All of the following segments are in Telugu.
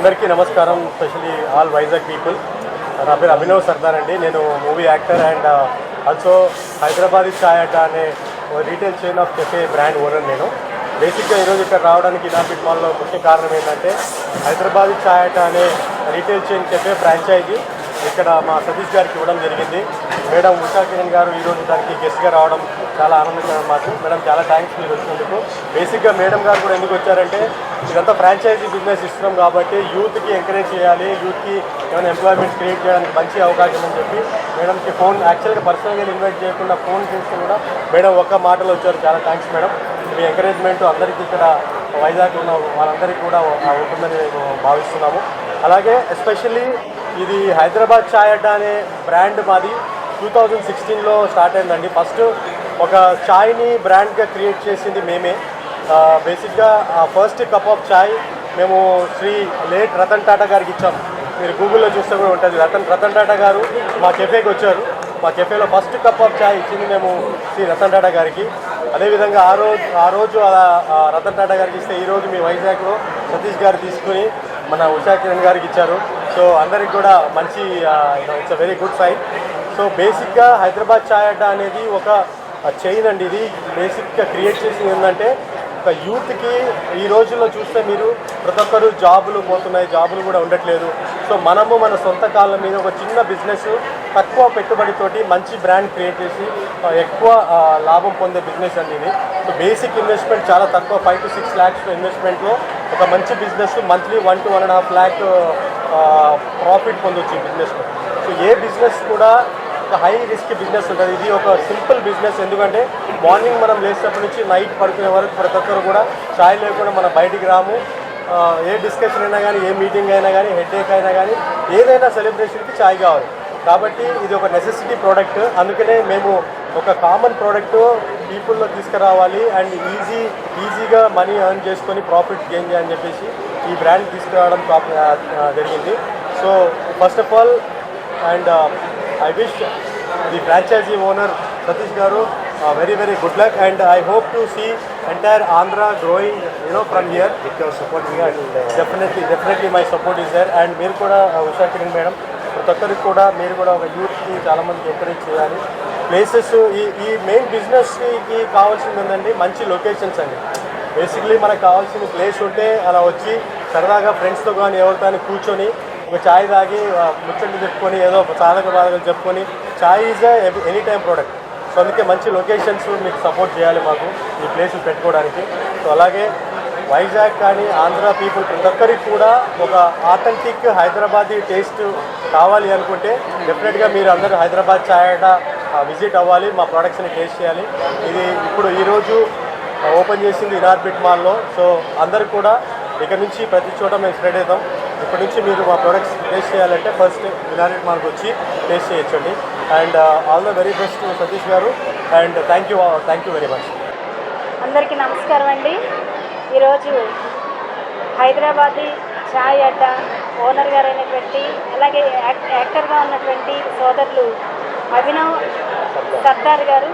అందరికీ నమస్కారం, స్పెషలీ ఆల్ వైజాగ్ పీపుల్. నా పేరు అభినవ్ సర్దార్ అండి. నేను movie actor and also Hyderabadi Chai Adda అనే retail chain of cafe brand owner. నేను బేసిక్గా ఈరోజు ఇక్కడ రావడానికి ఇనార్బిట్ మాల్లో ముఖ్య కారణం ఏంటంటే హైదరాబాదీ చాయ్ అడ్డా అనే రీటైల్ చైన్ కెఫే ఫ్రాంచైజీ ఇక్కడ మా సతీష్ గారికి ఇవ్వడం జరిగింది. మేడం ఉషా కిరణ్ గారు ఈరోజు దానికి గెస్ట్గా రావడం చాలా ఆనందకరం మాకు. మేడం చాలా థ్యాంక్స్ మీరు వచ్చినందుకు. బేసిక్గా మేడం గారు కూడా ఎందుకు వచ్చారంటే ఇదంతా ఫ్రాంచైజీ బిజినెస్ ఇస్తున్నాం కాబట్టి యూత్కి ఎంకరేజ్ చేయాలి, యూత్కి ఏమైనా ఎంప్లాయ్మెంట్ క్రియేట్ చేయడానికి మంచి అవకాశం అని చెప్పి మేడంకి ఫోన్ యాక్చువల్గా పర్సనల్గా ఇన్వైట్ చేయకుండా ఫోన్ చేస్తే కూడా మేడం ఒక్క మాటలో వచ్చారు. చాలా థ్యాంక్స్ మేడం. మీ ఎంకరేజ్మెంట్ అందరికీ ఇక్కడ వైజాగ్ ఉన్న వాళ్ళందరికీ కూడా ఉంటుందని మేము భావిస్తున్నాము. అలాగే ఎస్పెషల్లీ ఇది హైదరాబాద్ చాయ్ అడ్డా అనే బ్రాండ్ మాది 2016లో స్టార్ట్ అయిందండి. ఫస్ట్ ఒక చాయ్ని బ్రాండ్గా క్రియేట్ చేసింది మేమే. బేసిక్గా ఫస్ట్ కప్ ఆఫ్ చాయ్ మేము శ్రీ లేట్ రతన్ టాటా గారికి ఇచ్చాము. మీరు గూగుల్లో చూస్తే కూడా ఉంటుంది. రతన్ టాటా గారు మా కెఫేకి వచ్చారు. మా కెఫేలో ఫస్ట్ కప్ ఆఫ్ చాయ్ ఇచ్చింది మేము శ్రీ రతన్ టాటా గారికి. అదేవిధంగా ఆ రోజు రతన్ టాటా గారికి ఇస్తే ఈరోజు మీ వైజాగ్లో సతీష్ గారు తీసుకుని మన ఉషా కిరణ్ గారికి ఇచ్చారు. సో అందరికి కూడా మంచి it's a very good sign. So బేసిక్గా హైదరాబాద్ చాయ్ అడ్డా అనేది ఒక చైన్ అండి. ఇది బేసిక్గా క్రియేట్ చేసింది ఏంటంటే ఒక యూత్కి ఈ రోజుల్లో చూస్తే మీరు ప్రతి ఒక్కరు జాబులు పోతున్నాయి, జాబులు కూడా ఉండట్లేదు. సో మనము మన సొంత కాళ్ళ మీద ఒక చిన్న బిజినెస్ తక్కువ పెట్టుబడితోటి మంచి బ్రాండ్ క్రియేట్ చేసి ఎక్కువ లాభం పొందే బిజినెస్ అండి ఇది. సో బేసిక్ ఇన్వెస్ట్మెంట్ చాలా తక్కువ, 5 to 6 lakhs ఇన్వెస్ట్మెంట్లో ఒక మంచి business monthly 1 to 1.5 lakh profit పొందొచ్చు ఈ బిజినెస్లో. సో ఏ బిజినెస్ కూడా ఒక హై రిస్క్ బిజినెస్ ఉంటుంది. ఇది ఒక సింపుల్ బిజినెస్. ఎందుకంటే మార్నింగ్ మనం లేచినప్పటి నుంచి నైట్ పడుకునే వరకు ప్రతి ఒక్కరు కూడా చాయ్ లేకుండా మనం బయటికి రాము. ఏ డిస్కషన్ అయినా కానీ, ఏ మీటింగ్ అయినా కానీ, హెడ్ఏక్ అయినా కానీ, ఏదైనా సెలబ్రేషన్కి చాయ్ కావాలి. కాబట్టి ఇది ఒక నెసెసిటీ ప్రోడక్ట్. అందుకనే మేము ఒక కామన్ ప్రోడక్ట్ పీపుల్లో తీసుకురావాలి అండ్ ఈజీగా మనీ ఎర్న్ చేసుకొని ప్రాఫిట్ గెయిన్ చేయాలని చెప్పేసి ఈ బ్రాండ్ తీసుకురావడం జరిగింది. So first of all and I wish the franchisee owner Satish Garu very good luck, and I hope to see entire Andhra growing from here with your support. Definitely my support is there. And మీరు కూడా ఉషా కిరణ్ మేడం ప్రతి ఒక్కరికి కూడా మీరు కూడా ఒక యూత్కి చాలామంది ఎంకరేజ్ చేయాలి. ప్లేసెస్ ఈ మెయిన్ బిజినెస్కి కావాల్సింది ఏంటండి, మంచి లొకేషన్స్ అండి. బేసిక్లీ మనకు కావాల్సిన ప్లేస్ ఉంటే అలా వచ్చి సరదాగా ఫ్రెండ్స్తో కానీ ఎవరితో కూర్చొని ఒక ఛాయ్ తాగి ముచ్చట్లు చెప్పుకొని ఏదో సాధక బాధలు చెప్పుకొని chai is any time product. So అందుకే మంచి లొకేషన్స్ మీకు సపోర్ట్ చేయాలి మాకు ఈ ప్లేసులు పెట్టుకోవడానికి. సో అలాగే వైజాగ్ కానీ ఆంధ్ర పీపుల్ ప్రతి ఒక్కరికి కూడా ఒక ఆథెంటిక్ హైదరాబాదీ టేస్ట్ కావాలి అనుకుంటే డెఫినెట్గా మీరు అందరూ హైదరాబాద్ ఛాయ్ అడ్డా విజిట్ అవ్వాలి, మా ప్రోడక్ట్స్ని టేస్ట్ చేయాలి. ఇది ఇప్పుడు ఈరోజు ఓపెన్ చేసింది ఇనార్బిట్ మాల్లో. సో అందరు కూడా ఇక్కడ నుంచి ప్రతి చోట మేము స్ప్రెడ్ అవుతాం. ఇప్పటి నుంచి మీరు మా ప్రొడక్ట్స్ టేస్ట్ చేయాలంటే ఫస్ట్ ఇనార్బిట్ మాల్కి వచ్చి టేస్ట్ చేయొచ్చండి. And all the very best Satish గారు, and thank you very much. అందరికీ నమస్కారం అండి. ఈరోజు హైదరాబాదీ చాయ్ అడ్డా ఓనర్ గారు అయినటువంటి అలాగే యాక్టర్గా ఉన్నటువంటి సోదరులు అభినవ్ సర్దార్ గారు,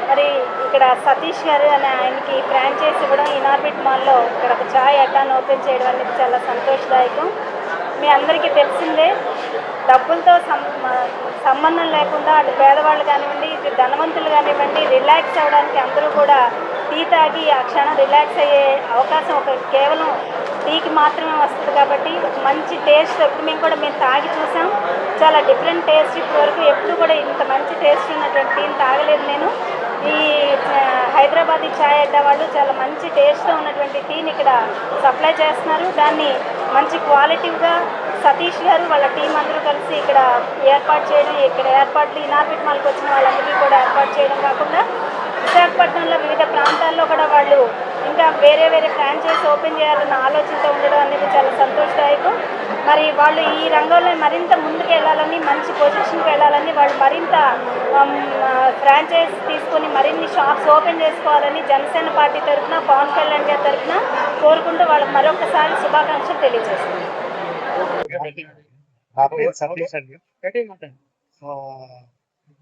మరి ఇక్కడ సతీష్ గారు అనే ఆయనకి ఫ్రాంచైజ్ ఇవ్వడం ఇనార్బిట్ మాల్లో ఇక్కడ ఒక ఛాయ్ అడ్డాను ఓపెన్ చేయడం అనేది చాలా సంతోషదాయకం. మీ అందరికీ తెలిసిందే, డబ్బులతో సంబంధం లేకుండా అటు పేదవాళ్ళు కానివ్వండి, ఇటు ధనవంతులు కానివ్వండి, రిలాక్స్ అవ్వడానికి అందరూ కూడా టీ తాగి ఆ క్షణం రిలాక్స్ అయ్యే అవకాశం ఒక కేవలం టీకి మాత్రమే వస్తుంది. కాబట్టి మంచి టేస్ట్ ఇప్పుడు మేము తాగి చూసాం, చాలా డిఫరెంట్ టేస్ట్. ఇప్పటి వరకు ఎప్పుడు కూడా ఇంత మంచి టేస్ట్ ఉన్నటువంటి టీని తాగలేదు నేను. ఈ హైదరాబాదీ ఛాయ్ అడ్డా వాళ్ళు చాలా మంచి టేస్ట్తో ఉన్నటువంటి టీని ఇక్కడ సప్లై చేస్తున్నారు. దాన్ని మంచి క్వాలిటీగా సతీష్ గారు వాళ్ళ టీం అందరూ కలిసి ఇక్కడ ఏర్పాటు చేయడం, ఇక్కడ ఏర్పాట్లు ఇనార్బిట్ మాల్కి వచ్చిన వాళ్ళందరికీ కూడా ఏర్పాటు చేయడం కాకుండా విశాఖపట్నంలో వివిధ ప్రాంతాల్లో కూడా వాళ్ళు ఇంకా వేరే ఫ్రాంచైజ్ ఓపెన్ చేయాలన్న ఆలోచనతో ఉండడం అనేది చాలా సంతోషదాయకం. మరి వాళ్ళు ఈ రంగంలో మరింత ముందుకు వెళ్ళాలని, మంచి పొజిషన్కి వెళ్ళాలని, వాళ్ళు మరింత ఫ్రాంచైజ్ తీసుకొని మరిన్ని షాప్స్ ఓపెన్ చేసుకోవాలని జనసేన పార్టీ తరఫున పవన్ కళ్యాణ్ గారి తరఫున కోరుకుంటూ వాళ్ళకి మరొకసారి శుభాకాంక్షలు తెలియజేస్తున్నాను.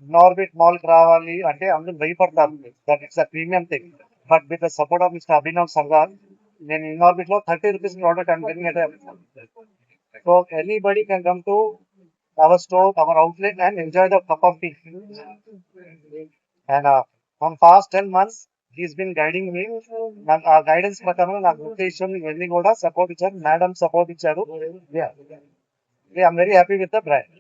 ఇనార్బిట్ మాల్కి రావాలి అంటే అందరూ భయపడతారు, that it's a premium thing. But with the support of mister Abhinav Sardar, నేను ఇనార్బిట్ లో 30 rupees product So anybody can come to our store, our outlet, and enjoy the cup of tea. And from past 10 months, he's been guiding me. ఆ గైడెన్స్ ప్రకారం నాకు ఉద్దేశం ఇవన్నీ కూడా సపోర్ట్ ఇచ్చారు, మేడం సపోర్ట్ ఇచ్చారు. I'm very happy with the brand.